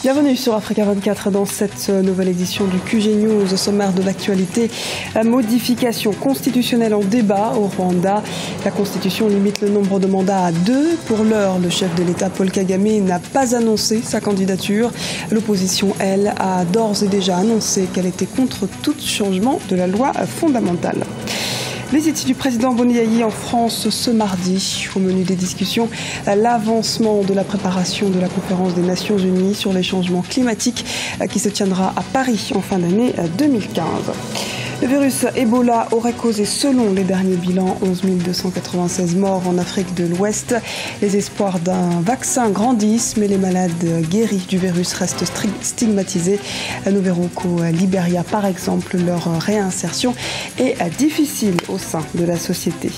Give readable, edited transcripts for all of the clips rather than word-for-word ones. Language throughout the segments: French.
Bienvenue sur Africa 24 dans cette nouvelle édition du QG News. Au sommaire de l'actualité, modification constitutionnelle en débat au Rwanda. La Constitution limite le nombre de mandats à 2. Pour l'heure, le chef de l'État Paul Kagame n'a pas annoncé sa candidature. L'opposition, elle, a d'ores et déjà annoncé qu'elle était contre tout changement de la loi fondamentale. Visite du président Boni Yayi en France ce mardi. Au menu des discussions, l'avancement de la préparation de la conférence des Nations Unies sur les changements climatiques qui se tiendra à Paris en fin d'année 2015. Le virus Ebola aurait causé, selon les derniers bilans, 11 296 morts en Afrique de l'Ouest. Les espoirs d'un vaccin grandissent, mais les malades guéris du virus restent stigmatisés. Nous verrons qu'au Libéria, par exemple, leur réinsertion est difficile au sein de la société.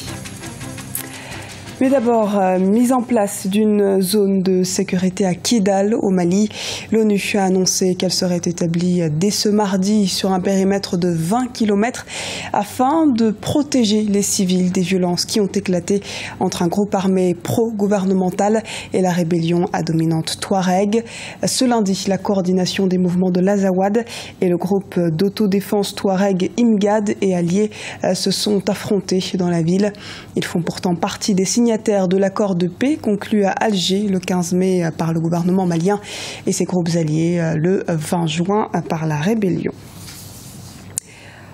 Mais d'abord, mise en place d'une zone de sécurité à Kidal, au Mali. L'ONU a annoncé qu'elle serait établie dès ce mardi sur un périmètre de 20 km afin de protéger les civils des violences qui ont éclaté entre un groupe armé pro-gouvernemental et la rébellion à dominante Touareg. Ce lundi, la coordination des mouvements de l'Azawad et le groupe d'autodéfense Touareg Imgad et alliés se sont affrontés dans la ville. Ils font pourtant partie des signataires de l'accord de paix conclu à Alger le 15 mai par le gouvernement malien et ses groupes alliés le 20 juin par la rébellion.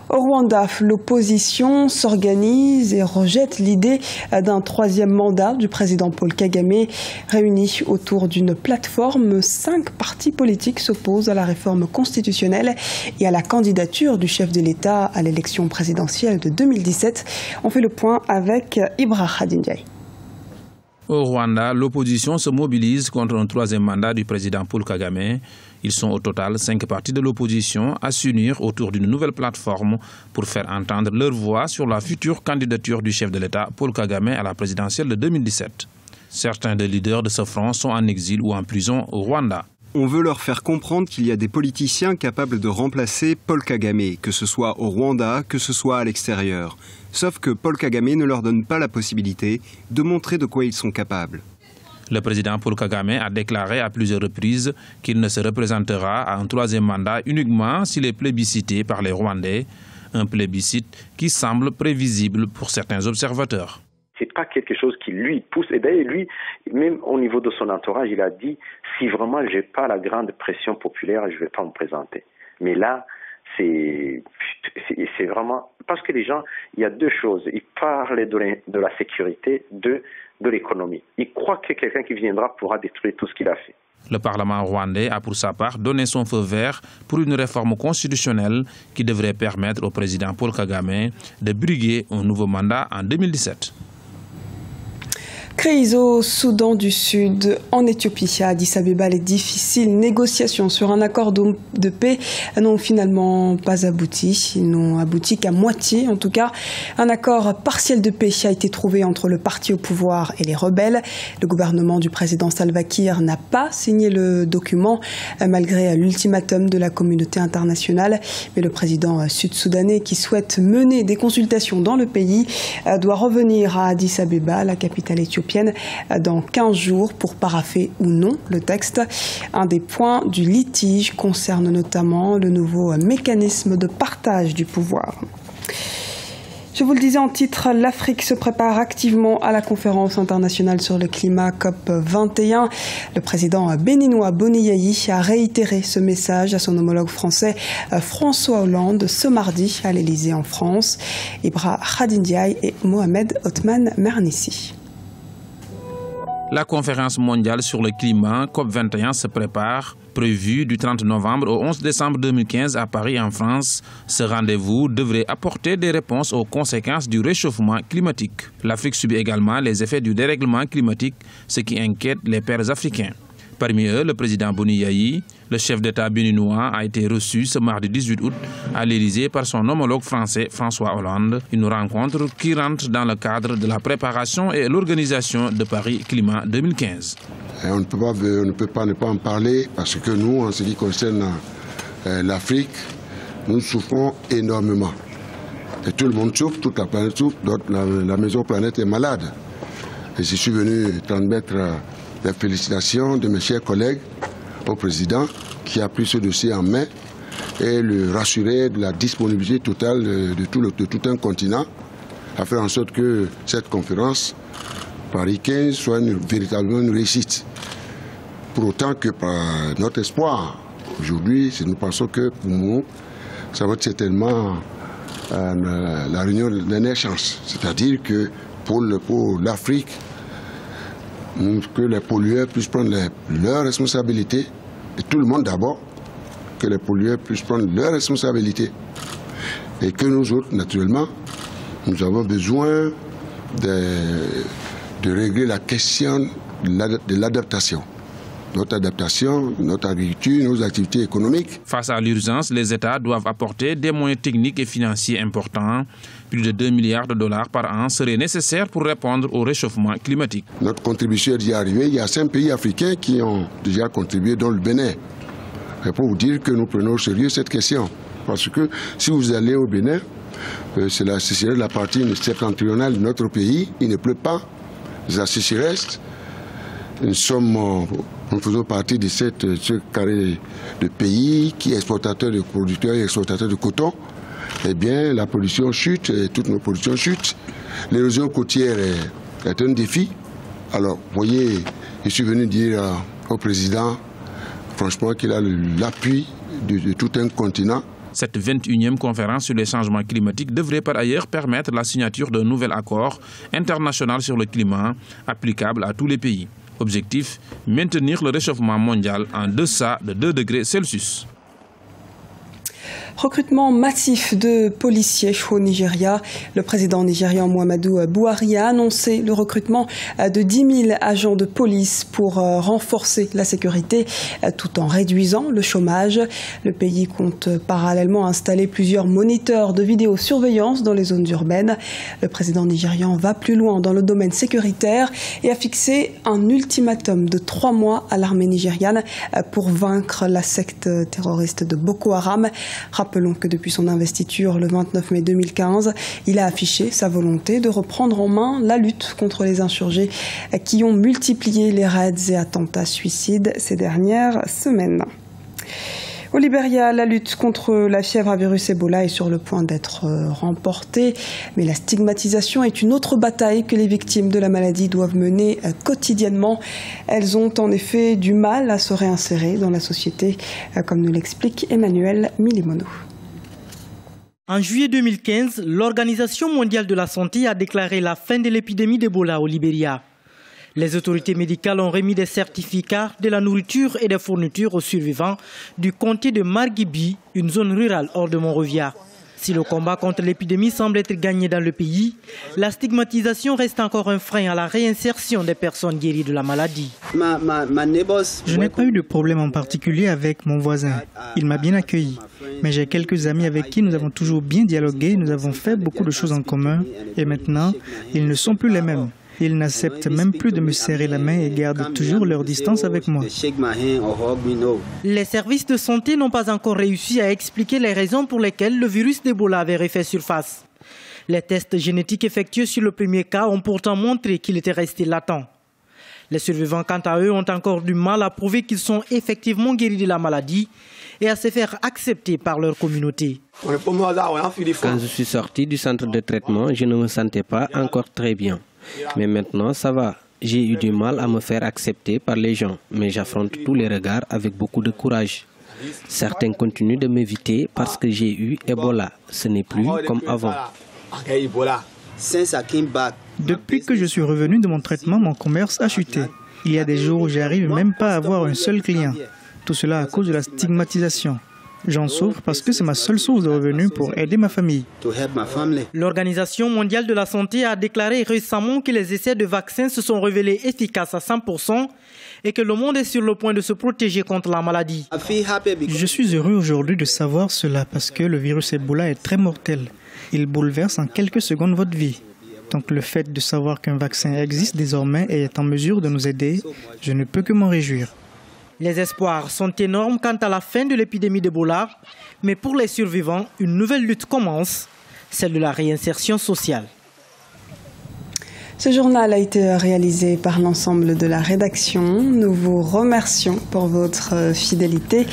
Au Rwanda, l'opposition s'organise et rejette l'idée d'un troisième mandat du président Paul Kagame. Réunis autour d'une plateforme, 5 partis politiques s'opposent à la réforme constitutionnelle et à la candidature du chef de l'État à l'élection présidentielle de 2017. On fait le point avec Ibra Khadindiaï. Au Rwanda, l'opposition se mobilise contre un troisième mandat du président Paul Kagame. Ils sont au total 5 partis de l'opposition à s'unir autour d'une nouvelle plateforme pour faire entendre leur voix sur la future candidature du chef de l'État Paul Kagame à la présidentielle de 2017. Certains des leaders de ce front sont en exil ou en prison au Rwanda. On veut leur faire comprendre qu'il y a des politiciens capables de remplacer Paul Kagame, que ce soit au Rwanda, que ce soit à l'extérieur. Sauf que Paul Kagame ne leur donne pas la possibilité de montrer de quoi ils sont capables. Le président Paul Kagame a déclaré à plusieurs reprises qu'il ne se représentera à un troisième mandat uniquement s'il est plébiscité par les Rwandais, un plébiscite qui semble prévisible pour certains observateurs. C'est pas quelque chose qui lui pousse. Et d'ailleurs, lui, même au niveau de son entourage, il a dit si vraiment j'ai pas la grande pression populaire, je vais pas me présenter. Mais là, c'est vraiment parce que les gens, il y a deux choses. Ils parlent de la sécurité, de l'économie. Ils croient que quelqu'un qui viendra pourra détruire tout ce qu'il a fait. Le Parlement rwandais a pour sa part donné son feu vert pour une réforme constitutionnelle qui devrait permettre au président Paul Kagame de briguer un nouveau mandat en 2017. Crise au Soudan du Sud, en Éthiopie, à Addis Abeba, les difficiles négociations sur un accord de paix n'ont finalement pas abouti. Ils n'ont abouti qu'à moitié, en tout cas. Un accord partiel de paix a été trouvé entre le parti au pouvoir et les rebelles. Le gouvernement du président Salva Kiir n'a pas signé le document, malgré l'ultimatum de la communauté internationale. Mais le président sud-soudanais, qui souhaite mener des consultations dans le pays, doit revenir à Addis Abeba, la capitale éthiopienne, dans 15 jours pour parapher ou non le texte. Un des points du litige concerne notamment le nouveau mécanisme de partage du pouvoir. Je vous le disais en titre, l'Afrique se prépare activement à la conférence internationale sur le climat COP21. Le président béninois Boni Yayi a réitéré ce message à son homologue français François Hollande ce mardi à l'Elysée en France. Ibra Khadindiaï et Mohamed Othman Mernissi. La conférence mondiale sur le climat COP21 se prépare, prévue du 30 novembre au 11 décembre 2015 à Paris en France. Ce rendez-vous devrait apporter des réponses aux conséquences du réchauffement climatique. L'Afrique subit également les effets du dérèglement climatique, ce qui inquiète les pères africains. Parmi eux, le président Boni Yayi, le chef d'État béninois, a été reçu ce mardi 18 août à l'Élysée par son homologue français François Hollande. Une rencontre qui rentre dans le cadre de la préparation et l'organisation de Paris Climat 2015. On ne peut pas ne pas en parler parce que nous, en ce qui concerne l'Afrique, nous souffrons énormément. Et tout le monde souffre, toute la planète souffre, la maison planète est malade. Et je suis venu transmettre les félicitations de mes chers collègues au président qui a pris ce dossier en main et le rassurer de la disponibilité totale de tout un continent à faire en sorte que cette conférence Paris 15 soit véritablement une réussite. Pour autant que par notre espoir, aujourd'hui, nous pensons que pour nous, ça va être certainement la réunion de la dernière chance. C'est-à-dire que pour l'Afrique, que les pollueurs puissent prendre leurs responsabilités, et tout le monde d'abord, que les pollueurs puissent prendre leurs responsabilités. Et que nous autres, naturellement, nous avons besoin de régler la question de l'adaptation. Notre adaptation, notre agriculture, nos activités économiques. Face à l'urgence, les États doivent apporter des moyens techniques et financiers importants. Plus de 2 milliards de dollars par an seraient nécessaires pour répondre au réchauffement climatique. Notre contribution est déjà arrivée. Il y a 5 pays africains qui ont déjà contribué, dont le Bénin. Et pour vous dire que nous prenons au sérieux cette question. Parce que si vous allez au Bénin, c'est la partie septentrionale de notre pays. Il ne pleut pas. La sécheresse. Nous faisons partie de ce carré de pays qui est exportateur de producteurs et exportateur de coton. Eh bien, la pollution chute, et toutes nos productions chutent. L'érosion côtière est un défi. Alors, vous voyez, je suis venu dire au président, franchement, qu'il a l'appui de tout un continent. Cette 21e conférence sur les changements climatiques devrait par ailleurs permettre la signature d'un nouvel accord international sur le climat applicable à tous les pays. Objectif, maintenir le réchauffement mondial en deçà de 2 degrés Celsius. Recrutement massif de policiers au Nigeria. Le président nigérian Muhammadu Buhari a annoncé le recrutement de 10 000 agents de police pour renforcer la sécurité tout en réduisant le chômage. Le pays compte parallèlement installer plusieurs moniteurs de vidéosurveillance dans les zones urbaines. Le président nigérian va plus loin dans le domaine sécuritaire et a fixé un ultimatum de 3 mois à l'armée nigériane pour vaincre la secte terroriste de Boko Haram. Rappelons que depuis son investiture le 29 mai 2015, il a affiché sa volonté de reprendre en main la lutte contre les insurgés qui ont multiplié les raids et attentats suicides ces dernières semaines. Au Libéria, la lutte contre la fièvre à virus Ebola est sur le point d'être remportée, mais la stigmatisation est une autre bataille que les victimes de la maladie doivent mener quotidiennement. Elles ont en effet du mal à se réinsérer dans la société, comme nous l'explique Emmanuel Milimono. En juillet 2015, l'Organisation mondiale de la santé a déclaré la fin de l'épidémie d'Ebola au Libéria. Les autorités médicales ont remis des certificats, de la nourriture et des fournitures aux survivants du comté de Margibi, une zone rurale hors de Monrovia. Si le combat contre l'épidémie semble être gagné dans le pays, la stigmatisation reste encore un frein à la réinsertion des personnes guéries de la maladie. Je n'ai pas eu de problème en particulier avec mon voisin. Il m'a bien accueilli. Mais j'ai quelques amis avec qui nous avons toujours bien dialogué, nous avons fait beaucoup de choses en commun. Et maintenant, ils ne sont plus les mêmes. Ils n'acceptent même plus de me serrer la main et gardent toujours leur distance avec moi. Les services de santé n'ont pas encore réussi à expliquer les raisons pour lesquelles le virus d'Ebola avait refait surface. Les tests génétiques effectués sur le premier cas ont pourtant montré qu'il était resté latent. Les survivants, quant à eux, ont encore du mal à prouver qu'ils sont effectivement guéris de la maladie et à se faire accepter par leur communauté. Quand je suis sorti du centre de traitement, je ne me sentais pas encore très bien. Mais maintenant, ça va. J'ai eu du mal à me faire accepter par les gens, mais j'affronte tous les regards avec beaucoup de courage. Certains continuent de m'éviter parce que j'ai eu Ebola. Ce n'est plus comme avant. Depuis que je suis revenu de mon traitement, mon commerce a chuté. Il y a des jours où j'arrive même pas à avoir un seul client. Tout cela à cause de la stigmatisation. J'en souffre parce que c'est ma seule source de revenus pour aider ma famille. L'Organisation mondiale de la santé a déclaré récemment que les essais de vaccins se sont révélés efficaces à 100% et que le monde est sur le point de se protéger contre la maladie. Je suis heureux aujourd'hui de savoir cela parce que le virus Ebola est très mortel. Il bouleverse en quelques secondes votre vie. Donc le fait de savoir qu'un vaccin existe désormais et est en mesure de nous aider, je ne peux que m'en réjouir. Les espoirs sont énormes quant à la fin de l'épidémie d'Ebola, mais pour les survivants, une nouvelle lutte commence, celle de la réinsertion sociale. Ce journal a été réalisé par l'ensemble de la rédaction. Nous vous remercions pour votre fidélité.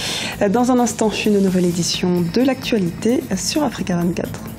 Dans un instant, une nouvelle édition de l'actualité sur Africa 24.